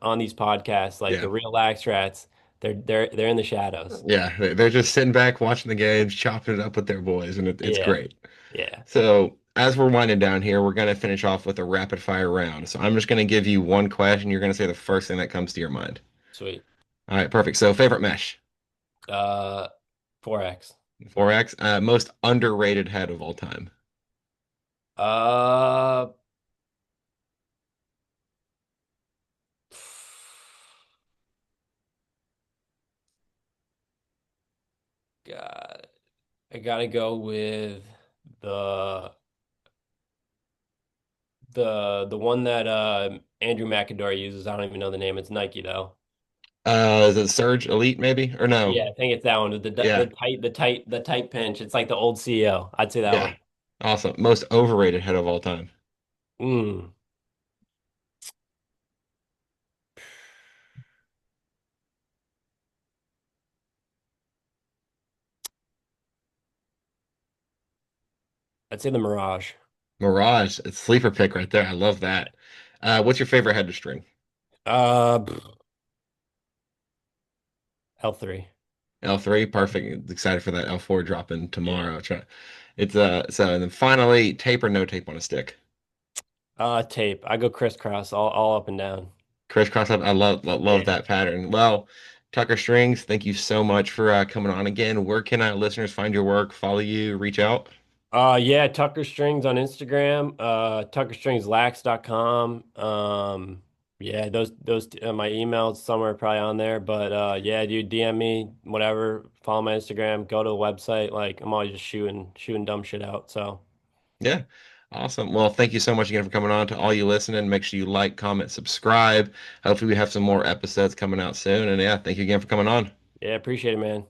on these podcasts. Like Yeah. the real lax rats, they're in the shadows. Yeah, they're just sitting back watching the games, chopping it up with their boys, and it's Yeah. great. Yeah. So, as we're winding down here, we're going to finish off with a rapid fire round. So, I'm just going to give you one question. You're going to say the first thing that comes to your mind. Sweet. All right, perfect. So, favorite mesh, Uh, 4X. 4X, most underrated head of all time. Uh, God, I gotta go with the the one that Andrew McAdory uses. I don't even know the name. It's Nike though. Is it Surge Elite maybe or no? Yeah, I think it's that one. The Yeah, tight pinch. It's like the old CEO. I'd say that yeah, one. awesome. Most overrated head of all time. Mm. I'd say the Mirage. Mirage, it's sleeper pick right there. I love that. What's your favorite head to string? Uh, L3. L3, perfect. Excited for that L4 dropping Yeah. tomorrow. It's so and then finally tape or no tape on a stick. Tape. I go crisscross all up and down. Crisscross. I love Yeah. that pattern. Well, Tucker Strings, thank you so much for coming on again. Where can listeners find your work, follow you, reach out? Yeah, Tucker Strings on Instagram, tuckerstringslax.com. Yeah, those my emails somewhere probably on there, but yeah, dude, DM me, whatever, follow my Instagram, go to the website, like I'm always just shooting dumb shit out. So, Yeah. Awesome. Well, thank you so much again for coming on. To all you listening, make sure you like, comment, subscribe. Hopefully we have some more episodes coming out soon. And yeah, thank you again for coming on. yeah, appreciate it, man.